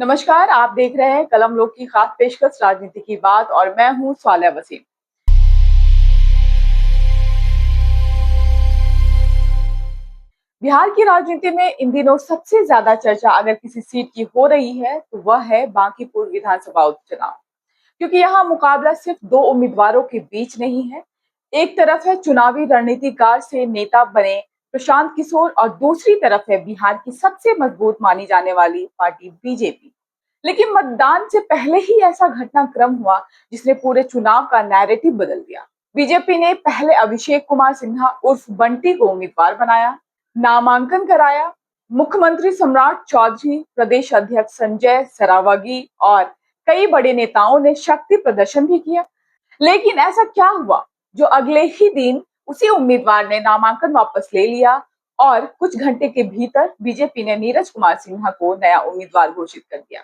नमस्कार, आप देख रहे हैं कलम लोग की खास पेशकश राजनीति की बात और मैं हूं स्वालिया वसीम। बिहार की राजनीति में इन दिनों सबसे ज्यादा चर्चा अगर किसी सीट की हो रही है तो वह है बांकीपुर विधानसभा उपचुनाव। क्योंकि यहाँ मुकाबला सिर्फ दो उम्मीदवारों के बीच नहीं है। एक तरफ है चुनावी रणनीतिकार से नेता बने प्रशांत किशोर और दूसरी तरफ है बिहार की सबसे मजबूत मानी जाने वाली पार्टी बीजेपी। लेकिन मतदान से पहले ही ऐसा घटनाक्रम हुआ जिसने पूरे चुनाव का नैरेटिव बदल दिया। बीजेपी ने पहले अभिषेक कुमार सिन्हा उर्फ बंटी को उम्मीदवार बनाया, नामांकन कराया। मुख्यमंत्री सम्राट चौधरी, प्रदेश अध्यक्ष संजय सरावगी और कई बड़े नेताओं ने शक्ति प्रदर्शन भी किया। लेकिन ऐसा क्या हुआ जो अगले ही दिन उसी उम्मीदवार ने नामांकन वापस ले लिया और कुछ घंटे के भीतर बीजेपी ने नीरज कुमार सिन्हा को नया उम्मीदवार घोषित कर दिया।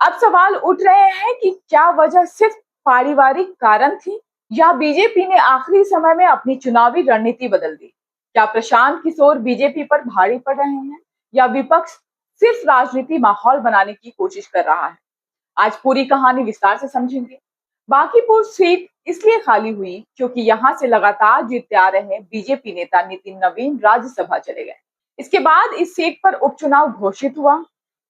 अब सवाल उठ रहे हैं कि क्या वजह सिर्फ पारिवारिक कारण थी या बीजेपी ने आखिरी समय में अपनी चुनावी रणनीति बदल दी? क्या प्रशांत किशोर बीजेपी पर भारी पड़ रहे हैं या विपक्ष सिर्फ राजनीति माहौल बनाने की कोशिश कर रहा है? आज पूरी कहानी विस्तार से समझेंगे। बांकीपुर सीट इसलिए खाली हुई क्योंकि यहां से लगातार जीतते आ रहे बीजेपी नेता नितिन नवीन राज्यसभा चले गए। इसके बाद इस सीट पर उपचुनाव घोषित हुआ।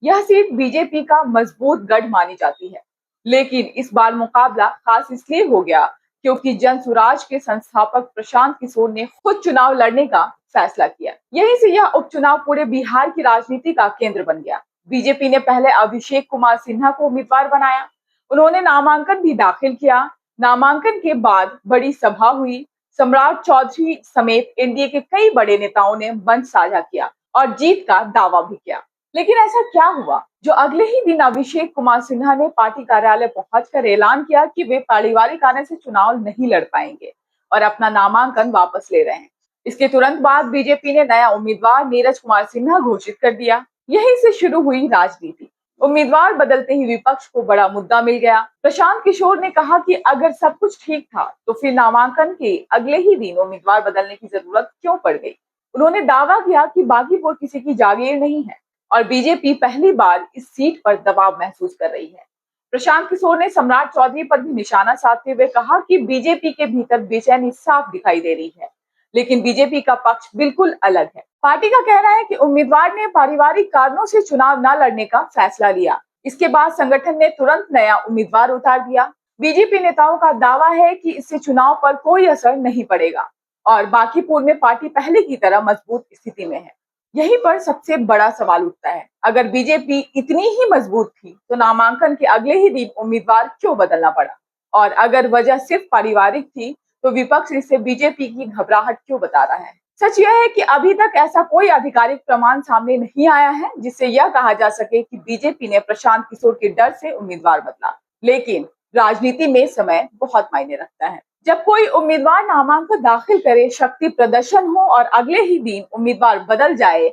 यह सीट बीजेपी का मजबूत गढ़ मानी जाती है, लेकिन इस बार मुकाबला खास इसलिए हो गया क्योंकि जन स्वराज के संस्थापक प्रशांत किशोर ने खुद चुनाव लड़ने का फैसला किया। यहीं से यह उपचुनाव पूरे बिहार की राजनीति का केंद्र बन गया। बीजेपी ने पहले अभिषेक कुमार सिन्हा को उम्मीदवार बनाया। उन्होंने नामांकन भी दाखिल किया। नामांकन के बाद बड़ी सभा हुई। सम्राट चौधरी समेत एनडीए के कई बड़े नेताओं ने मंच साझा किया और जीत का दावा भी किया। लेकिन ऐसा क्या हुआ जो अगले ही दिन अभिषेक कुमार सिन्हा ने पार्टी कार्यालय पहुंचकर ऐलान किया कि वे पारिवारिक कारण से चुनाव नहीं लड़ पाएंगे और अपना नामांकन वापस ले रहे हैं। इसके तुरंत बाद बीजेपी ने नया उम्मीदवार नीरज कुमार सिन्हा घोषित कर दिया। यहीं से शुरू हुई राजनीति। उम्मीदवार बदलते ही विपक्ष को बड़ा मुद्दा मिल गया। प्रशांत किशोर ने कहा कि अगर सब कुछ ठीक था तो फिर नामांकन के अगले ही दिन उम्मीदवार बदलने की जरूरत क्यों पड़ गई? उन्होंने दावा किया कि बांकीपुर किसी की जागीर नहीं है और बीजेपी पहली बार इस सीट पर दबाव महसूस कर रही है। प्रशांत किशोर ने सम्राट चौधरी पर भी निशाना साधते हुए कहा कि बीजेपी के भीतर बेचैनी साफ दिखाई दे रही है, लेकिन बीजेपी का पक्ष बिल्कुल अलग है। पार्टी का कहना है कि उम्मीदवार ने पारिवारिक कारणों से चुनाव न लड़ने का फैसला लिया। इसके बाद संगठन ने तुरंत नया उम्मीदवार उतार दिया। बीजेपी नेताओं का दावा है कि इससे चुनाव पर कोई असर नहीं पड़ेगा और बांकीपुर में पार्टी पहले की तरह मजबूत स्थिति में है। यहीं पर सबसे बड़ा सवाल उठता है, अगर बीजेपी इतनी ही मजबूत थी तो नामांकन के अगले ही दिन उम्मीदवार क्यों बदलना पड़ा? और अगर वजह सिर्फ पारिवारिक थी तो विपक्ष इसे बीजेपी की घबराहट क्यों बता रहा है? सच यह है कि अभी तक ऐसा कोई आधिकारिक प्रमाण सामने नहीं आया है जिससे यह कहा जा सके कि बीजेपी ने प्रशांत किशोर के डर से उम्मीदवार बदला। लेकिन राजनीति में समय बहुत मायने रखता है। जब कोई उम्मीदवार नामांकन दाखिल करे, शक्ति प्रदर्शन हो और अगले ही दिन उम्मीदवार बदल जाए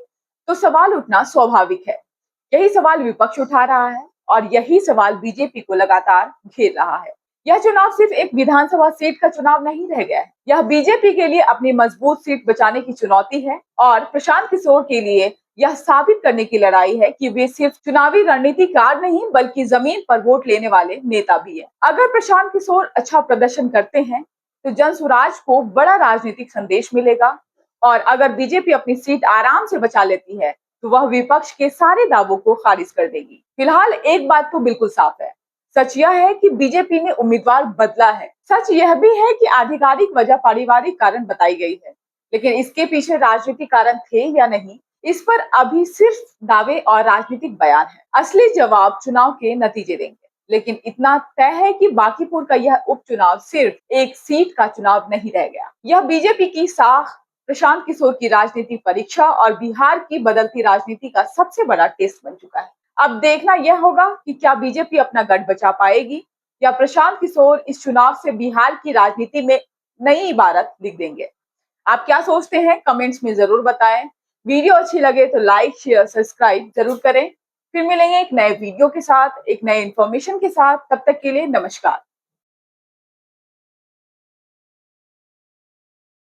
तो सवाल उठना स्वाभाविक है। यही सवाल विपक्ष उठा रहा है और यही सवाल बीजेपी को लगातार घेर रहा है। यह चुनाव सिर्फ एक विधानसभा सीट का चुनाव नहीं रह गया है, यह बीजेपी के लिए अपनी मजबूत सीट बचाने की चुनौती है और प्रशांत किशोर के लिए यह साबित करने की लड़ाई है कि वे सिर्फ चुनावी रणनीतिकार नहीं बल्कि जमीन पर वोट लेने वाले नेता भी है। अगर प्रशांत किशोर अच्छा प्रदर्शन करते हैं तो जन स्वराज को बड़ा राजनीतिक संदेश मिलेगा और अगर बीजेपी अपनी सीट आराम से बचा लेती है तो वह विपक्ष के सारे दावों को खारिज कर देगी। फिलहाल एक बात तो बिल्कुल साफ है, सच यह है कि बीजेपी ने उम्मीदवार बदला है। सच यह भी है कि आधिकारिक वजह पारिवारिक कारण बताई गई है, लेकिन इसके पीछे राजनीतिक कारण थे या नहीं, इस पर अभी सिर्फ दावे और राजनीतिक बयान है। असली जवाब चुनाव के नतीजे देंगे। लेकिन इतना तय है कि बांकीपुर का यह उपचुनाव सिर्फ एक सीट का चुनाव नहीं रह गया। यह बीजेपी की साख, प्रशांत किशोर की राजनीतिक परीक्षा और बिहार की बदलती राजनीति का सबसे बड़ा टेस्ट बन चुका है। अब देखना यह होगा कि क्या बीजेपी अपना गढ़ बचा पाएगी या प्रशांत किशोर इस चुनाव से बिहार की राजनीति में नई इबारत लिख देंगे। आप क्या सोचते हैं कमेंट्स में जरूर बताएं। वीडियो अच्छी लगे तो लाइक, शेयर, सब्सक्राइब जरूर करें। फिर मिलेंगे एक नए वीडियो के साथ, एक नए इन्फॉर्मेशन के साथ। तब तक के लिए नमस्कार।